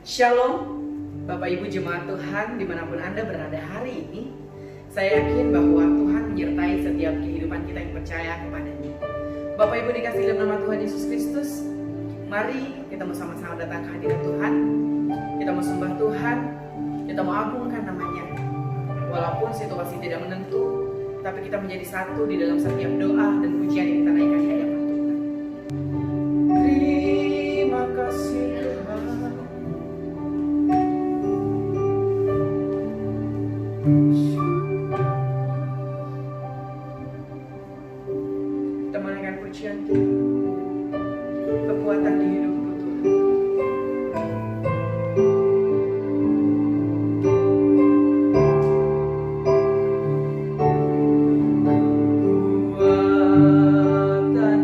Shalom, Bapak Ibu Jemaat Tuhan dimanapun Anda berada hari ini. Saya yakin bahwa Tuhan menyertai setiap kehidupan kita yang percaya kepadanya. Bapak Ibu dikasih dalam nama Tuhan Yesus Kristus, mari kita mau sama-sama datang ke hadirat Tuhan. Kita mau sembah Tuhan, kita mau agungkan namanya. Walaupun situasi tidak menentu, tapi kita menjadi satu di dalam setiap doa dan pujian yang kita naikkan di hadapan Tuhan. Terima kasih Tuhan. Kita menaikkan pujian kita, kekuatan di hidupku Tuhan. Kekuatan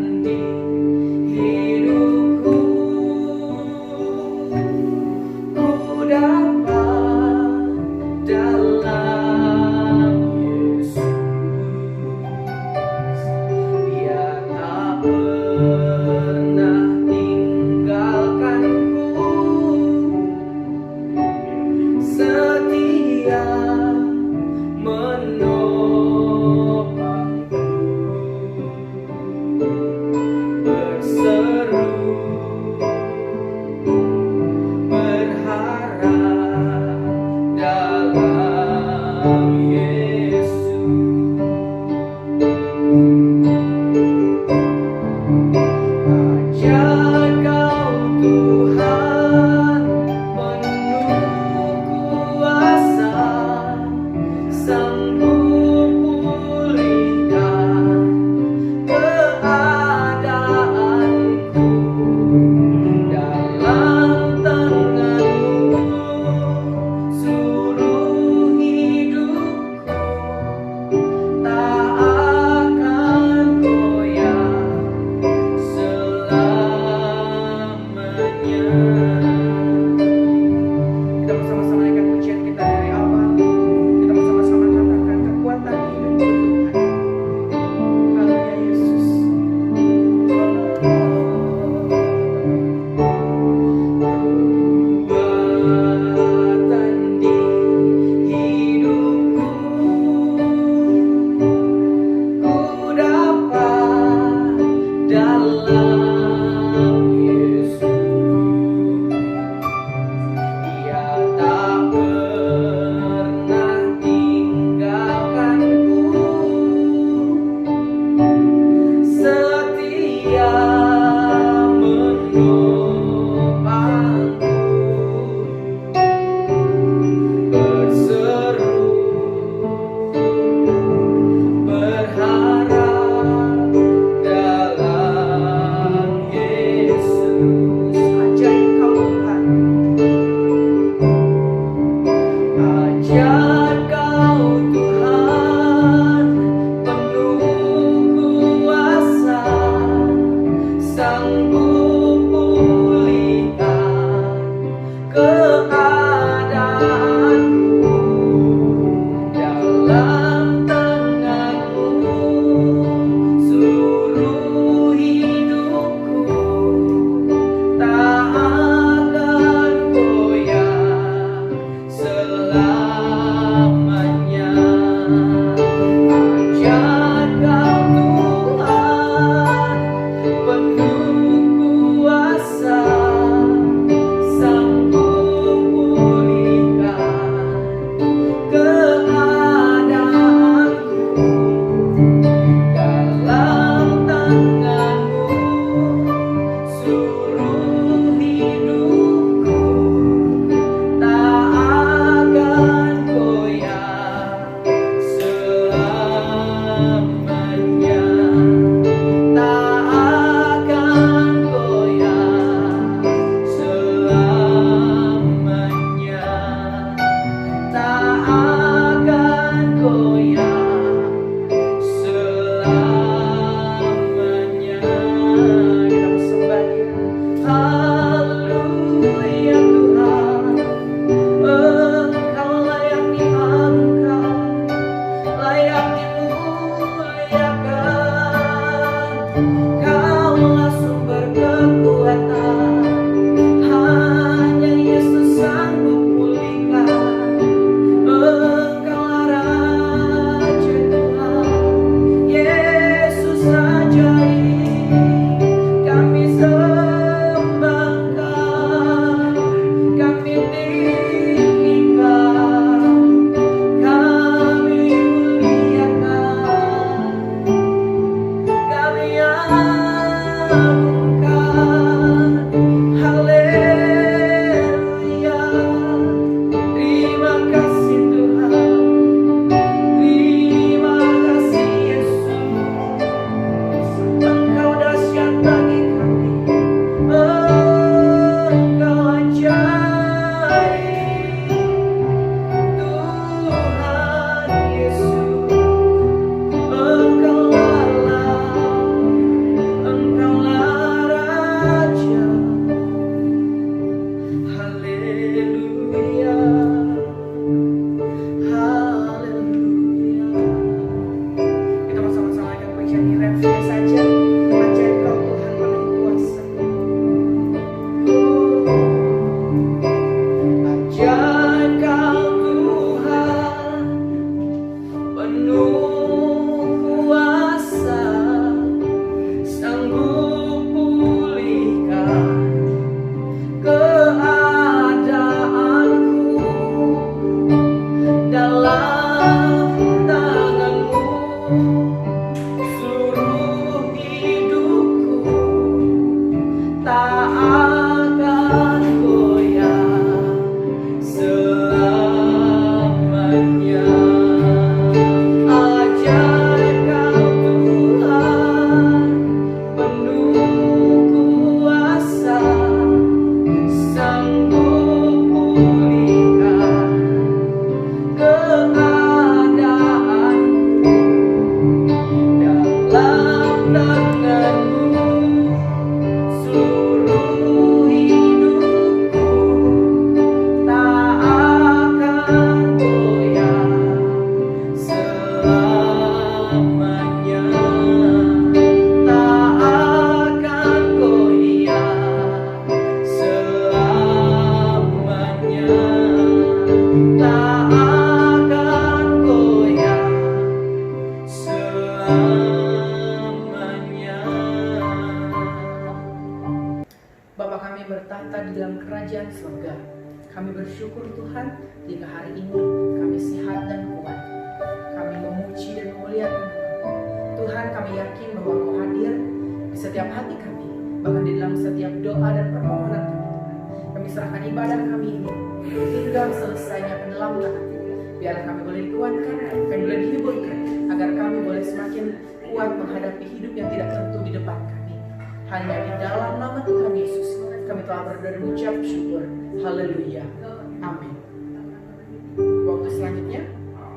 yang bertata di dalam kerajaan surga. Kami bersyukur Tuhan jika hari ini kami sehat dan kuat. Kami memuji dan memuliakan Tuhan. Tuhan, kami yakin bahwa Kau hadir di setiap hati kami, bahkan di dalam setiap doa dan permohonan kami. Kami serahkan ibadah kami ini hingga selesainya penyelamatan. Biarlah kami boleh dikuatkan, kami boleh dihiburkan, agar kami boleh semakin kuat menghadapi hidup yang tidak tentu di depan kami. Hanya di dalam nama Tuhan Yesus kami telah berdoa dan mengucap syukur. Haleluya. Amin. Waktu selanjutnya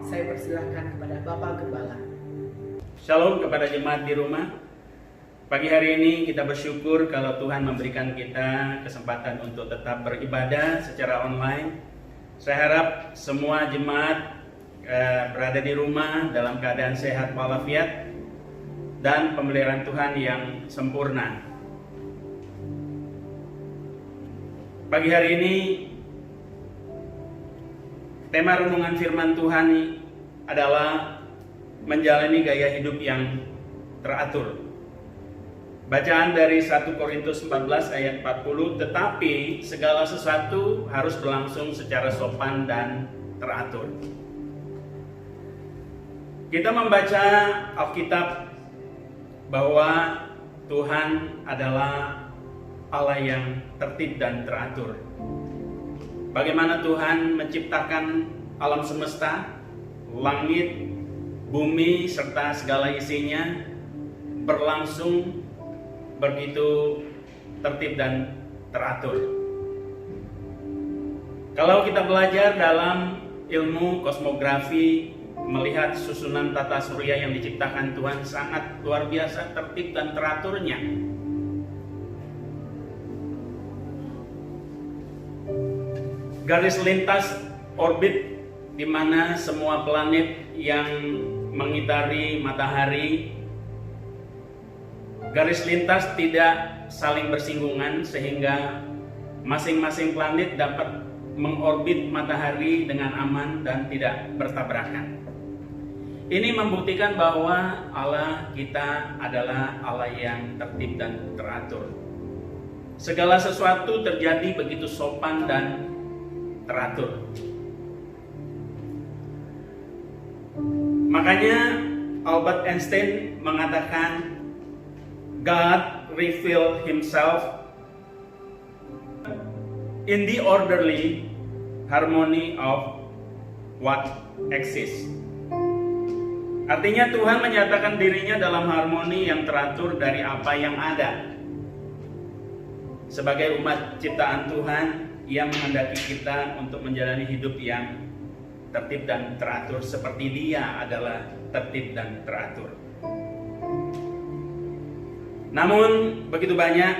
saya persilahkan kepada Bapak Gembala. Shalom kepada jemaat di rumah. Pagi hari ini kita bersyukur kalau Tuhan memberikan kita kesempatan untuk tetap beribadah secara online. Saya harap semua jemaat berada di rumah dalam keadaan sehat walafiat dan pemeliharaan Tuhan yang sempurna. Pagi hari ini tema renungan firman Tuhan adalah menjalani gaya hidup yang teratur. Bacaan dari 1 Korintus 14 ayat 40, tetapi segala sesuatu harus berlangsung secara sopan dan teratur. Kita membaca Alkitab bahwa Tuhan adalah Allah yang tertib dan teratur. Bagaimana Tuhan menciptakan alam semesta, langit, bumi, serta segala isinya berlangsung begitu tertib dan teratur. Kalau kita belajar dalam ilmu kosmografi, melihat susunan tata surya yang diciptakan Tuhan sangat luar biasa tertib dan teraturnya. Garis lintas orbit di mana semua planet yang mengitari matahari, garis lintas tidak saling bersinggungan sehingga masing-masing planet dapat mengorbit matahari dengan aman dan tidak bertabrakan. Ini membuktikan bahwa Allah kita adalah Allah yang tertib dan teratur. Segala sesuatu terjadi begitu sopan dan teratur. Makanya Albert Einstein mengatakan God revealed himself in the orderly harmony of what exists. Artinya Tuhan menyatakan dirinya dalam harmoni yang teratur dari apa yang ada. Sebagai umat ciptaan Tuhan, Ia menghendaki kita untuk menjalani hidup yang tertib dan teratur seperti Dia adalah tertib dan teratur. Namun begitu banyak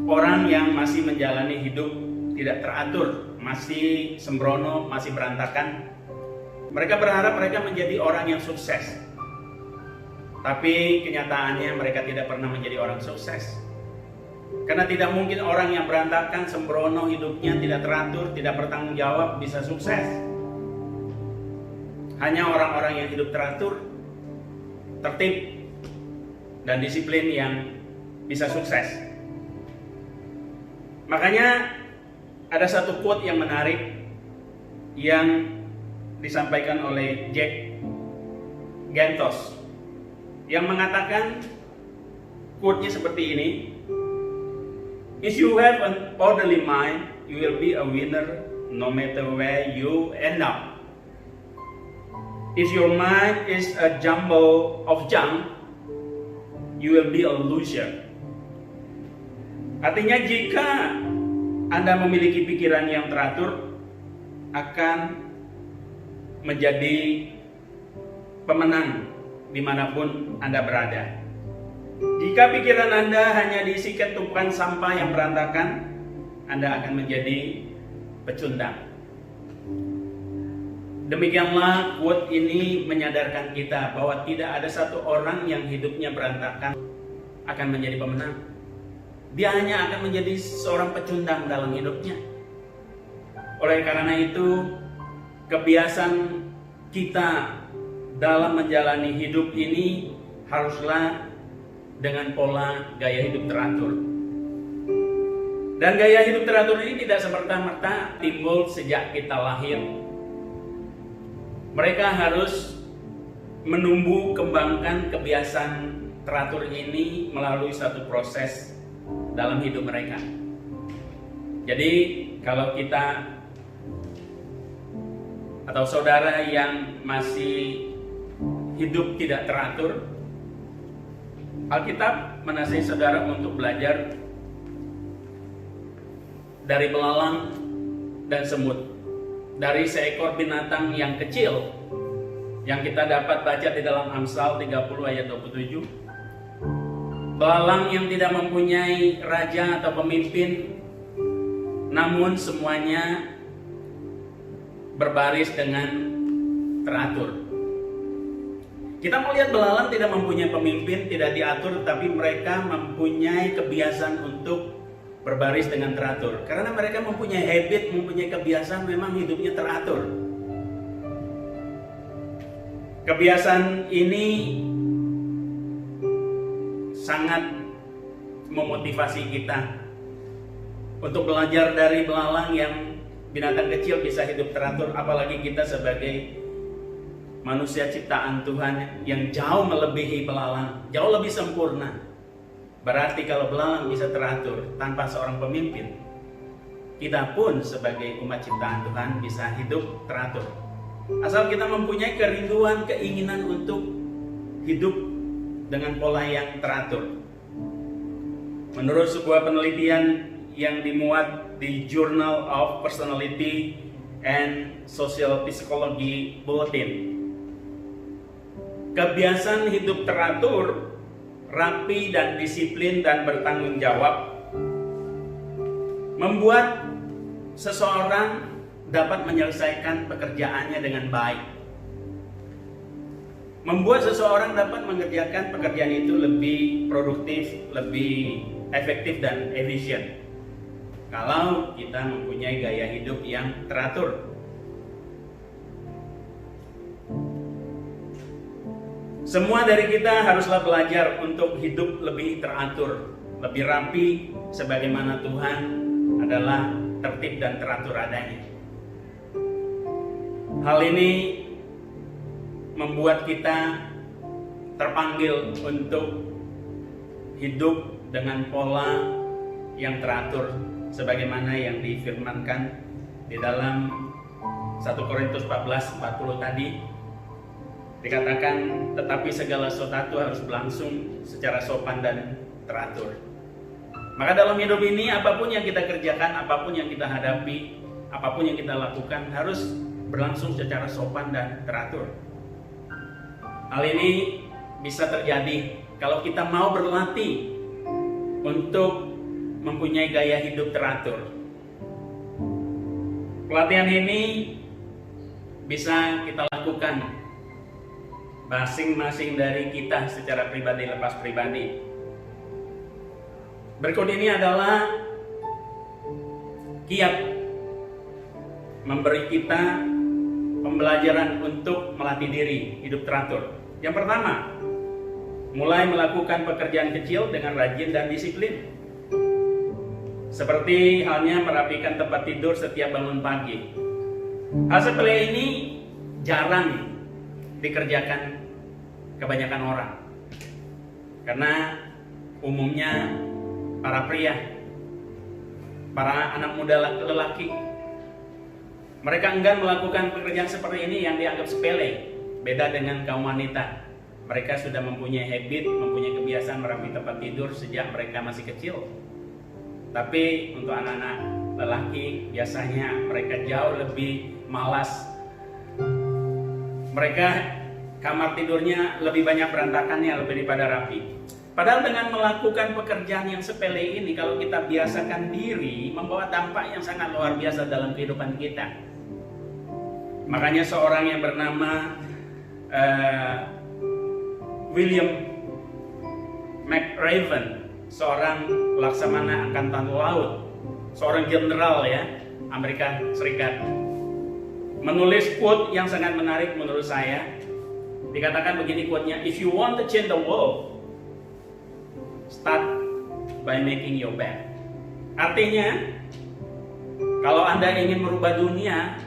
orang yang masih menjalani hidup tidak teratur, masih sembrono, masih berantakan. Mereka berharap mereka menjadi orang yang sukses. Tapi kenyataannya mereka tidak pernah menjadi orang sukses. Karena tidak mungkin orang yang berantakan, sembrono hidupnya, tidak teratur, tidak bertanggung jawab bisa sukses. Hanya orang-orang yang hidup teratur, tertib, dan disiplin yang bisa sukses. Makanya ada satu quote yang menarik yang disampaikan oleh Jack Gentos yang mengatakan, quote-nya seperti ini: if you have an orderly mind, you will be a winner no matter where you end up. If your mind is a jumble of junk, you will be a loser. Artinya jika Anda memiliki pikiran yang teratur, akan menjadi pemenang dimanapun Anda berada. Jika pikiran Anda hanya diisikan tumpukan sampah yang berantakan, Anda akan menjadi pecundang. Demikianlah quote ini menyadarkan kita bahwa tidak ada satu orang yang hidupnya berantakan akan menjadi pemenang. Dia hanya akan menjadi seorang pecundang dalam hidupnya. Oleh karena itu, kebiasaan kita dalam menjalani hidup ini haruslah dengan pola gaya hidup teratur. Dan gaya hidup teratur ini tidak semerta-merta timbul sejak kita lahir. Mereka harus menumbuh kembangkan kebiasaan teratur ini melalui satu proses dalam hidup mereka. Jadi kalau kita atau saudara yang masih hidup tidak teratur, Alkitab menasihati saudara untuk belajar dari belalang dan semut, dari seekor binatang yang kecil yang kita dapat baca di dalam Amsal 30 ayat 27. Belalang yang tidak mempunyai raja atau pemimpin, namun semuanya berbaris dengan teratur. Kita melihat belalang tidak mempunyai pemimpin, tidak diatur, tapi mereka mempunyai kebiasaan untuk berbaris dengan teratur. Karena mereka mempunyai habit, mempunyai kebiasaan, memang hidupnya teratur. Kebiasaan ini sangat memotivasi kita untuk belajar dari belalang yang binatang kecil bisa hidup teratur, apalagi kita sebagai manusia ciptaan Tuhan yang jauh melebihi belalang, jauh lebih sempurna. Berarti kalau belalang bisa teratur tanpa seorang pemimpin, kita pun sebagai umat ciptaan Tuhan bisa hidup teratur. Asal kita mempunyai kerinduan, keinginan untuk hidup dengan pola yang teratur. Menurut sebuah penelitian yang dimuat di Journal of Personality and Social Psychology Bulletin, kebiasaan hidup teratur, rapi dan disiplin dan bertanggung jawab membuat seseorang dapat menyelesaikan pekerjaannya dengan baik. Membuat seseorang dapat mengerjakan pekerjaan itu lebih produktif, lebih efektif dan efisien. Kalau kita mempunyai gaya hidup yang teratur. Semua dari kita haruslah belajar untuk hidup lebih teratur, lebih rapi, sebagaimana Tuhan adalah tertib dan teratur adanya. Hal ini membuat kita terpanggil untuk hidup dengan pola yang teratur, sebagaimana yang difirmankan di dalam 1 Korintus 14:40 tadi. Dikatakan, tetapi segala sesuatu harus berlangsung secara sopan dan teratur. Maka dalam hidup ini, apapun yang kita kerjakan, apapun yang kita hadapi, apapun yang kita lakukan harus berlangsung secara sopan dan teratur. Hal ini bisa terjadi kalau kita mau berlatih untuk mempunyai gaya hidup teratur. Pelatihan ini bisa kita lakukan masing-masing dari kita secara pribadi lepas pribadi. Berikut ini adalah kiat memberi kita pembelajaran untuk melatih diri hidup teratur. Yang pertama, mulai melakukan pekerjaan kecil dengan rajin dan disiplin. Seperti halnya merapikan tempat tidur setiap bangun pagi. Hal sepele ini jarang dikerjakan kebanyakan orang, karena umumnya para pria, para anak muda lelaki, mereka enggan melakukan pekerjaan seperti ini yang dianggap sepele. Beda dengan kaum wanita, mereka sudah mempunyai habit, mempunyai kebiasaan merapi tempat tidur sejak mereka masih kecil. Tapi untuk anak-anak lelaki biasanya mereka jauh lebih malas. Mereka kamar tidurnya lebih banyak berantakannya daripada rapi. Padahal dengan melakukan pekerjaan yang sepele ini, kalau kita biasakan diri, membawa dampak yang sangat luar biasa dalam kehidupan kita. Makanya seorang yang bernama William McRaven, seorang laksamana angkatan laut, seorang jenderal ya Amerika Serikat, menulis quote yang sangat menarik menurut saya. Dikatakan begini quote-nya, "If you want to change the world, start by making your bed." Artinya, kalau Anda ingin merubah dunia,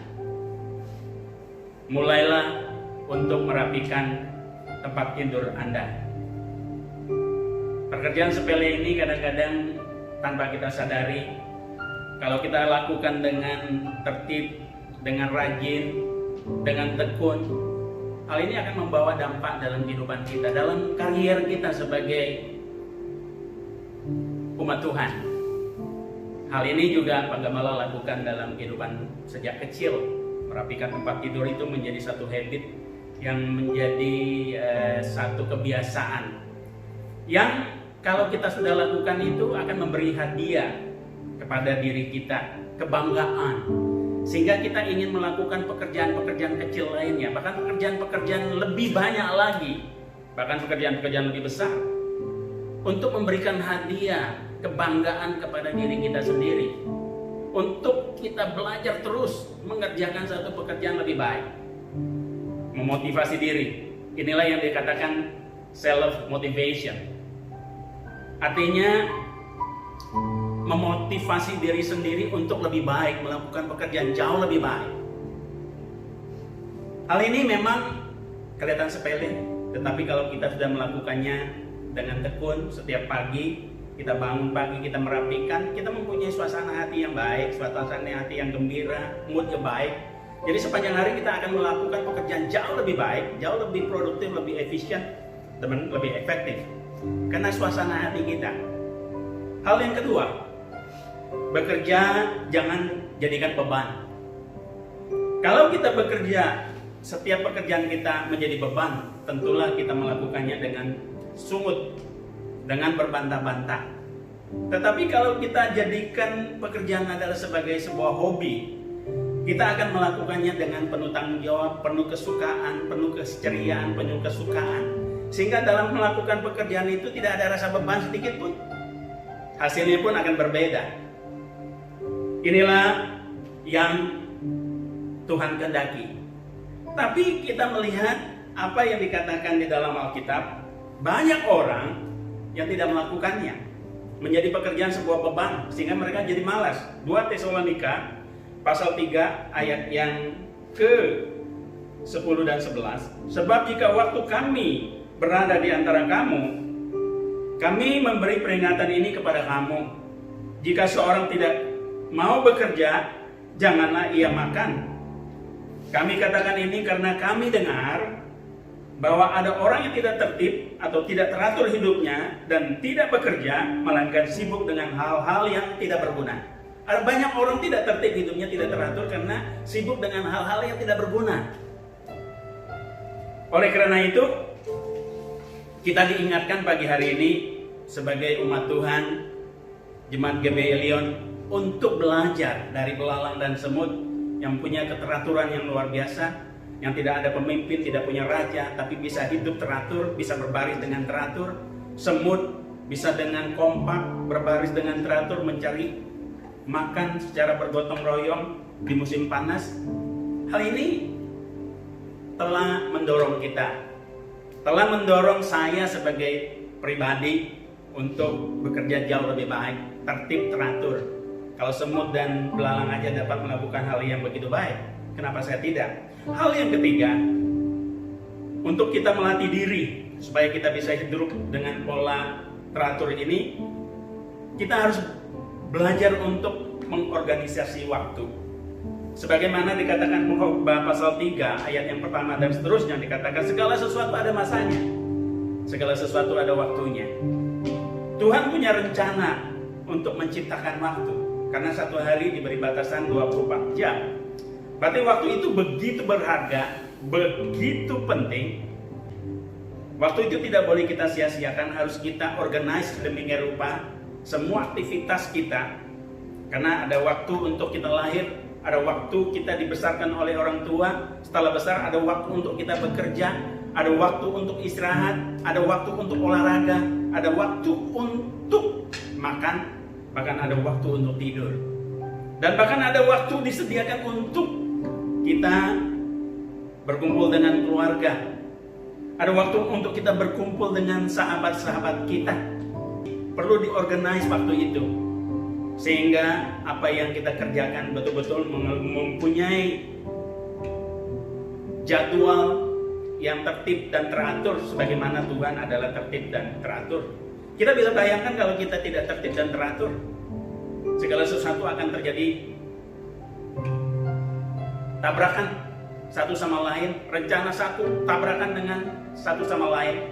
mulailah untuk merapikan tempat tidur Anda. Pekerjaan sepele ini kadang-kadang tanpa kita sadari, kalau kita lakukan dengan tertib, dengan rajin, dengan tekun, hal ini akan membawa dampak dalam kehidupan kita, dalam karier kita sebagai umat Tuhan. Hal ini juga Pak Gembala lakukan dalam kehidupan sejak kecil. Merapikan tempat tidur itu menjadi satu habit yang menjadi satu kebiasaan yang kalau kita sudah lakukan itu akan memberi hadiah kepada diri kita, kebanggaan, sehingga kita ingin melakukan pekerjaan-pekerjaan kecil lainnya, bahkan pekerjaan-pekerjaan lebih banyak lagi, bahkan pekerjaan-pekerjaan lebih besar, untuk memberikan hadiah kebanggaan kepada diri kita sendiri, untuk kita belajar terus mengerjakan satu pekerjaan lebih baik, memotivasi diri. Inilah yang dikatakan self motivation. Artinya memotivasi diri sendiri untuk lebih baik, melakukan pekerjaan jauh lebih baik. Hal ini memang kelihatan sepele, tetapi kalau kita sudah melakukannya dengan tekun setiap pagi, kita bangun pagi, kita merapikan, kita mempunyai suasana hati yang baik, suasana hati yang gembira, moodnya baik. Jadi sepanjang hari kita akan melakukan pekerjaan jauh lebih baik, jauh lebih produktif, lebih efisien, dan lebih efektif. Karena suasana hati kita. Hal yang kedua, bekerja jangan jadikan beban. Kalau kita bekerja, setiap pekerjaan kita menjadi beban, tentulah kita melakukannya dengan sungguh, dengan berbantah-bantah. Tetapi kalau kita jadikan pekerjaan adalah sebagai sebuah hobi, kita akan melakukannya dengan penuh tanggung jawab, penuh kesukaan, penuh keceriaan, penuh kesukaan. Sehingga dalam melakukan pekerjaan itu tidak ada rasa beban sedikit pun. Hasilnya pun akan berbeda. Inilah yang Tuhan kehendaki. Tapi kita melihat apa yang dikatakan di dalam Alkitab, banyak orang yang tidak melakukannya, menjadi pekerjaan sebuah beban sehingga mereka jadi malas. 2 Tesalonika pasal 3 ayat yang ke 10 dan 11. Sebab jika waktu kami berada di antara kamu, kami memberi peringatan ini kepada kamu. Jika seorang tidak mau bekerja, janganlah ia makan. Kami katakan ini karena kami dengar bahwa ada orang yang tidak tertib atau tidak teratur hidupnya dan tidak bekerja, melainkan sibuk dengan hal-hal yang tidak berguna. Ada banyak orang tidak tertib hidupnya, tidak teratur karena sibuk dengan hal-hal yang tidak berguna. Oleh karena itu, kita diingatkan pagi hari ini sebagai umat Tuhan, Jemaat GBI Lyon, untuk belajar dari belalang dan semut yang punya keteraturan yang luar biasa, yang tidak ada pemimpin, tidak punya raja, tapi bisa hidup teratur, bisa berbaris dengan teratur. Semut bisa dengan kompak, berbaris dengan teratur, mencari makan secara bergotong royong di musim panas. Hal ini telah mendorong kita, telah mendorong saya sebagai pribadi untuk bekerja jauh lebih baik, tertib, teratur. Kalau semut dan belalang aja dapat melakukan hal yang begitu baik, kenapa saya tidak? Hal yang ketiga, untuk kita melatih diri supaya kita bisa hidup dengan pola teratur ini, kita harus belajar untuk mengorganisasi waktu. Sebagaimana dikatakan Khotbah pasal 3 ayat yang pertama dan seterusnya, dikatakan segala sesuatu ada masanya, segala sesuatu ada waktunya. Tuhan punya rencana untuk menciptakan waktu, karena satu hari diberi batasan 24 jam. Berarti waktu itu begitu berharga, begitu penting. Waktu itu tidak boleh kita sia-siakan, harus kita organize sedemikian rupa semua aktivitas kita. Karena ada waktu untuk kita lahir, ada waktu kita dibesarkan oleh orang tua, setelah besar ada waktu untuk kita bekerja, ada waktu untuk istirahat, ada waktu untuk olahraga, ada waktu untuk makan, bahkan ada waktu untuk tidur. Dan bahkan ada waktu disediakan untuk kita berkumpul dengan keluarga. Ada waktu untuk kita berkumpul dengan sahabat-sahabat kita. Perlu diorganize waktu itu. sehingga apa yang kita kerjakan betul-betul mempunyai jadwal yang tertib dan teratur sebagaimana Tuhan adalah tertib dan teratur. Kita bisa bayangkan kalau kita tidak tertib dan teratur, segala sesuatu akan terjadi tabrakan satu sama lain, rencana satu tabrakan dengan satu sama lain,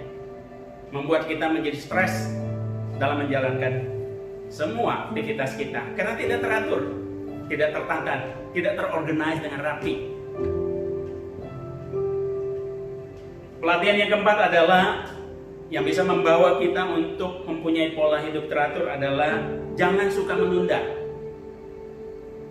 membuat kita menjadi stres dalam menjalankan semua aktivitas kita karena tidak teratur, tidak tertata, tidak terorganize dengan rapi. Pelatihan yang keempat adalah yang bisa membawa kita untuk mempunyai pola hidup teratur adalah jangan suka menunda.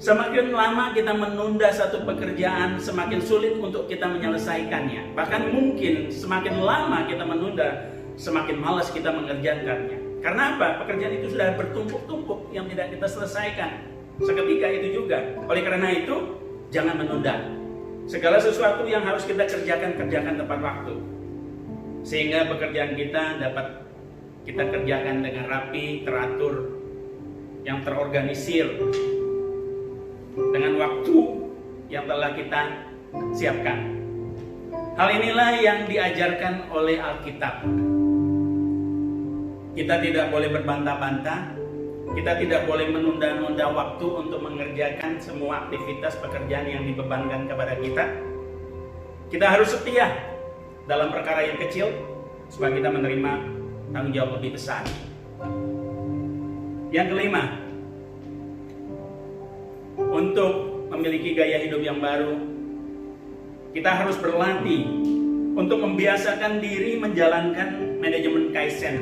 Semakin lama kita menunda satu pekerjaan, semakin sulit untuk kita menyelesaikannya. Bahkan mungkin semakin lama kita menunda, semakin malas kita mengerjakannya. Karena apa? Pekerjaan itu sudah bertumpuk-tumpuk yang tidak kita selesaikan seketika itu juga. Oleh karena itu, jangan menunda. Segala sesuatu yang harus kita kerjakan tepat waktu. Sehingga pekerjaan kita dapat kita kerjakan dengan rapi, teratur, yang terorganisir, dengan waktu yang telah kita siapkan. Hal inilah yang diajarkan oleh Alkitab. Kita tidak boleh berbantah-bantah, kita tidak boleh menunda-nunda waktu untuk mengerjakan semua aktivitas pekerjaan yang dibebankan kepada kita. Kita harus setia dalam perkara yang kecil supaya kita menerima tanggung jawab lebih besar. Yang kelima, untuk memiliki gaya hidup yang baru, kita harus berlatih untuk membiasakan diri menjalankan manajemen Kaizen,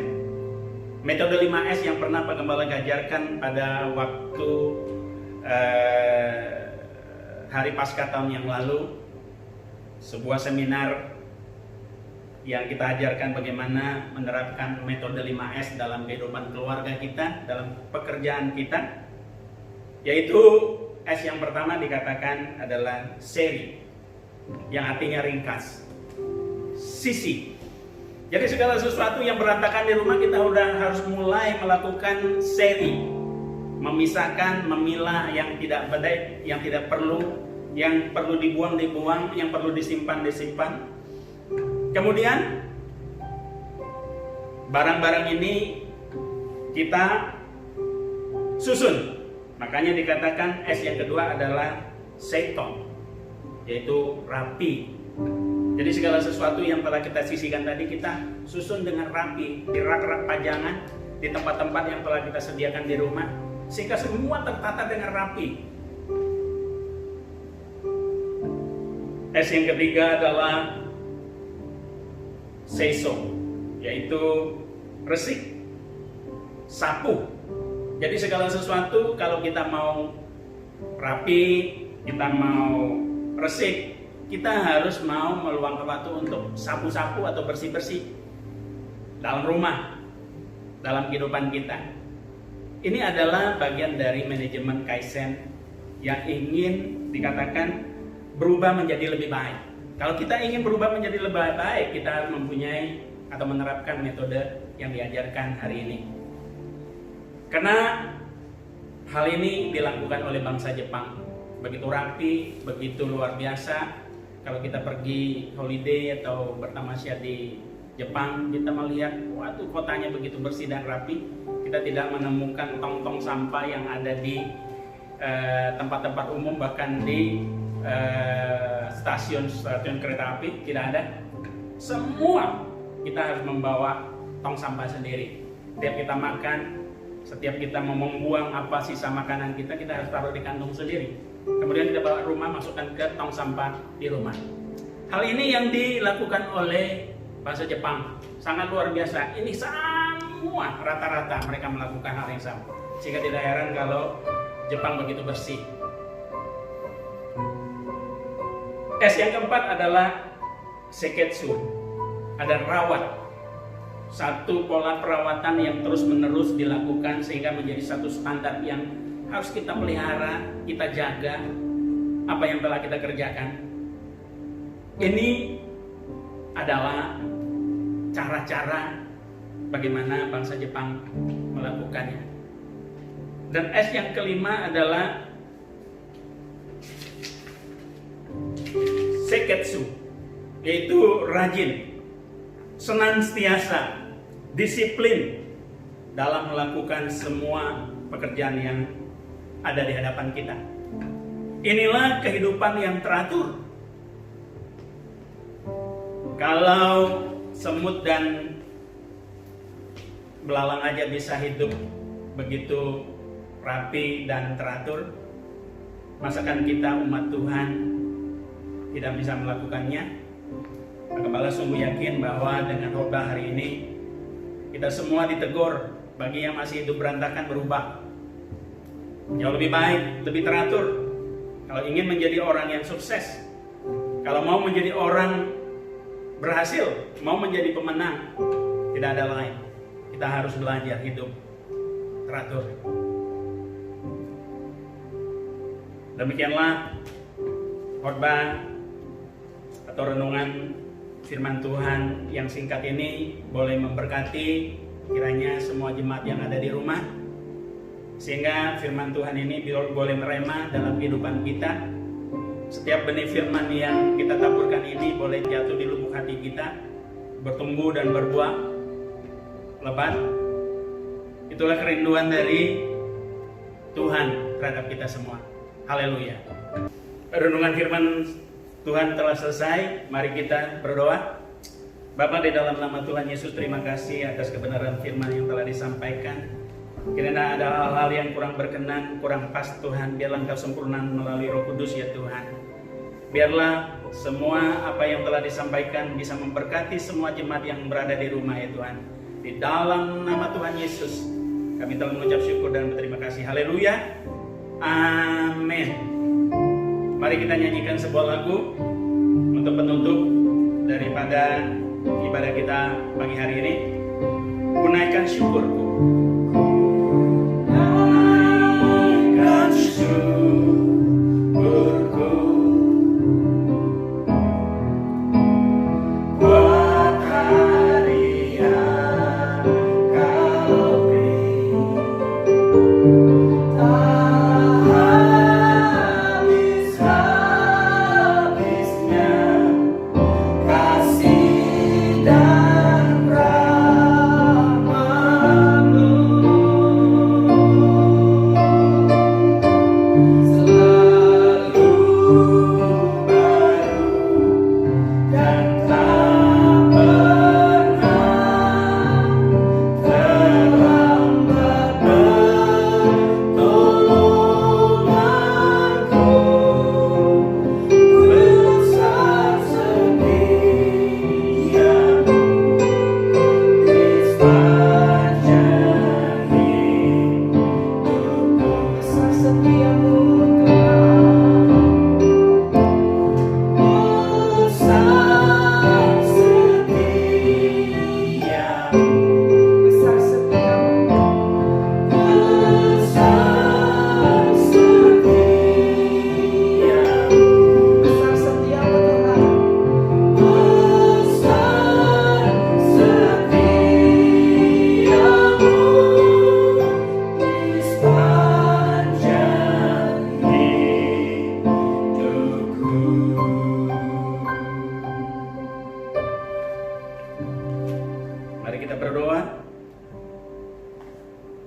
metode 5S yang pernah Pak Gembala ajarkan pada waktu hari Paskah tahun yang lalu, sebuah seminar yang kita ajarkan bagaimana menerapkan metode 5S dalam kehidupan keluarga kita, dalam pekerjaan kita, yaitu S yang pertama dikatakan adalah seri, yang artinya ringkas. Sisi. Jadi segala sesuatu yang berantakan di rumah kita harus mulai melakukan seri, memisahkan, memilah yang tidak baik, yang tidak perlu, yang perlu dibuang, yang perlu disimpan. Kemudian barang-barang ini kita susun. Makanya dikatakan S yang kedua adalah seton, yaitu rapi. Jadi segala sesuatu yang telah kita sisihkan tadi kita susun dengan rapi di rak-rak pajangan, di tempat-tempat yang telah kita sediakan di rumah, sehingga semua tertata dengan rapi. S yang ketiga adalah seiso, yaitu resik, sapu. Jadi segala sesuatu kalau kita mau rapi, kita mau resik, kita harus mau meluangkan waktu untuk sapu-sapu atau bersih-bersih dalam rumah, dalam kehidupan kita. Ini adalah bagian dari manajemen Kaizen yang ingin dikatakan berubah menjadi lebih baik. Kalau kita ingin berubah menjadi lebih baik, kita harus mempunyai atau menerapkan metode yang diajarkan hari ini. Karena hal ini dilakukan oleh bangsa Jepang, begitu rapi, begitu luar biasa. Kalau kita pergi holiday atau bertamasya di Jepang, kita melihat, waduh, kotanya begitu bersih dan rapi. Kita tidak menemukan tong-tong sampah yang ada di tempat-tempat umum, bahkan di stasiun kereta api tidak ada. Semua kita harus membawa tong sampah sendiri. Setiap kita makan, setiap kita mau membuang apa sisa makanan kita harus taruh di kantong sendiri. Kemudian kita bawa rumah, masukkan ke tong sampah di rumah. Hal ini yang dilakukan oleh bangsa Jepang, sangat luar biasa. Ini semua rata-rata mereka melakukan hal yang sama, sehingga tidak heran kalau Jepang begitu bersih. S yang keempat adalah seketsu, ada rawat. Satu pola perawatan yang terus-menerus dilakukan sehingga menjadi satu standar yang harus kita pelihara, kita jaga apa yang telah kita kerjakan. Ini adalah cara-cara bagaimana bangsa Jepang melakukannya. Dan S yang kelima adalah seketsu, yaitu rajin, senantiasa, disiplin dalam melakukan semua pekerjaan yang ada di hadapan kita. Inilah kehidupan yang teratur. Kalau semut dan belalang aja bisa hidup begitu rapi dan teratur, masakan kita umat Tuhan tidak bisa melakukannya. Maka Bala sungguh yakin bahwa dengan khotbah hari ini kita semua ditegur. Bagi yang masih hidup berantakan, berubah jauh lebih baik, lebih teratur. Kalau ingin menjadi orang yang sukses, kalau mau menjadi orang berhasil, mau menjadi pemenang, tidak ada lain, kita harus belajar hidup teratur. Demikianlah khotbah atau renungan firman Tuhan yang singkat ini boleh memberkati kiranya semua jemaat yang ada di rumah, sehingga firman Tuhan ini boleh merema dalam kehidupan kita. Setiap benih firman yang kita taburkan ini boleh jatuh di lubuk hati kita, bertumbuh dan berbuah lebat. Itulah kerinduan dari Tuhan terhadap kita semua. Haleluya. Renungan firman Tuhan telah selesai. Mari kita berdoa. Bapa, di dalam nama Tuhan Yesus, terima kasih atas kebenaran firman yang telah disampaikan. Kiranya ada hal-hal yang kurang berkenan, kurang pas Tuhan, biarlah Engkau sempurnakan melalui Roh Kudus ya Tuhan. Biarlah semua apa yang telah disampaikan bisa memberkati semua jemaat yang berada di rumah ya Tuhan. Di dalam nama Tuhan Yesus kami telah mengucap syukur dan berterima kasih. Haleluya. Amin. Mari kita nyanyikan sebuah lagu untuk penutup daripada ibadah kita pagi hari ini. Kunaikan syukurku. Kunaikan syukurku buat hari yang Kau beri.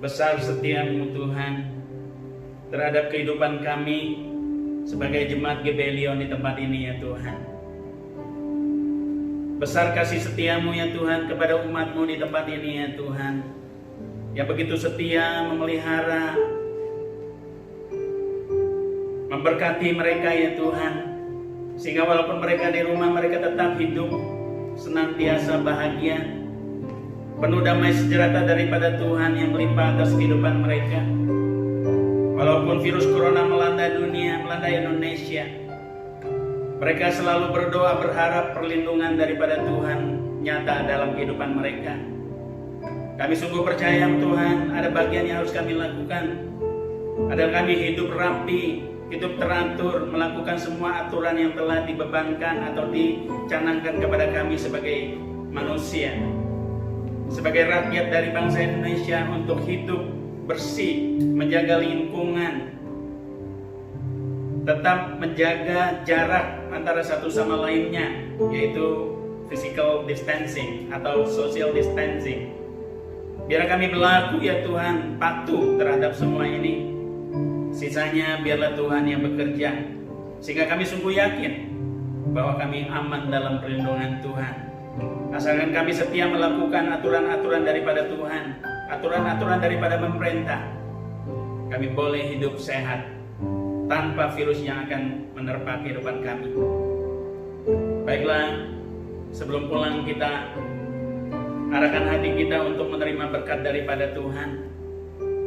Besar setiamu Tuhan terhadap kehidupan kami sebagai jemaat Gebelion di tempat ini ya Tuhan. Besar kasih setiamu ya Tuhan kepada umatmu di tempat ini ya Tuhan, yang begitu setia memelihara, memberkati mereka ya Tuhan, sehingga walaupun mereka di rumah mereka tetap hidup senantiasa bahagia, penuh damai sejahtera daripada Tuhan yang melimpah atas kehidupan mereka. Walaupun virus corona melanda dunia, melanda Indonesia, mereka selalu berdoa berharap perlindungan daripada Tuhan nyata dalam kehidupan mereka. Kami sungguh percaya Tuhan, ada bagian yang harus kami lakukan. Ada kami hidup rapi, hidup teratur, melakukan semua aturan yang telah dibebankan atau dicanangkan kepada kami sebagai manusia, sebagai rakyat dari bangsa Indonesia, untuk hidup bersih, menjaga lingkungan, tetap menjaga jarak antara satu sama lainnya, yaitu physical distancing atau social distancing. Biar kami berlaku ya Tuhan, patuh terhadap semua ini. Sisanya biarlah Tuhan yang bekerja, sehingga kami sungguh yakin bahwa kami aman dalam perlindungan Tuhan. Asalkan kami setia melakukan aturan-aturan daripada Tuhan, aturan-aturan daripada pemerintah, kami boleh hidup sehat tanpa virus yang akan menerpa kehidupan kami. Baiklah, sebelum pulang kita arahkan hati kita untuk menerima berkat daripada Tuhan.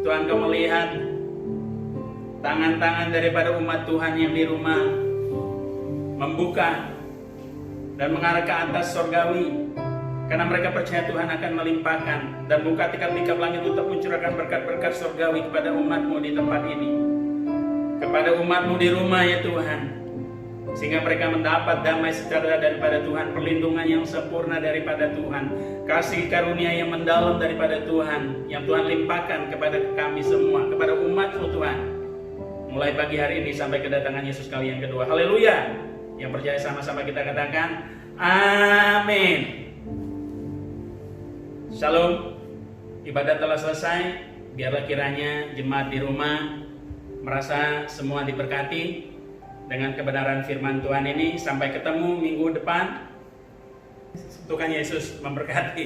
Tuhan, Kau melihat tangan-tangan daripada umat Tuhan yang di rumah membuka dan mengarah ke atas sorgawi, karena mereka percaya Tuhan akan melimpahkan dan buka tikap-tikap langit untuk mencurahkan berkat-berkat sorgawi kepada umat-Mu di tempat ini, kepada umat-Mu di rumah ya Tuhan, sehingga mereka mendapat damai sejahtera daripada Tuhan, perlindungan yang sempurna daripada Tuhan, kasih karunia yang mendalam daripada Tuhan, yang Tuhan limpahkan kepada kami semua, kepada umat-Mu Tuhan, mulai pagi hari ini sampai kedatangan Yesus kali yang kedua. Haleluya. Yang percaya sama-sama kita katakan amin. Shalom. Ibadah telah selesai. Biarlah kiranya jemaat di rumah merasa semua diberkati dengan kebenaran firman Tuhan ini. Sampai ketemu minggu depan. Tuhan Yesus memberkati.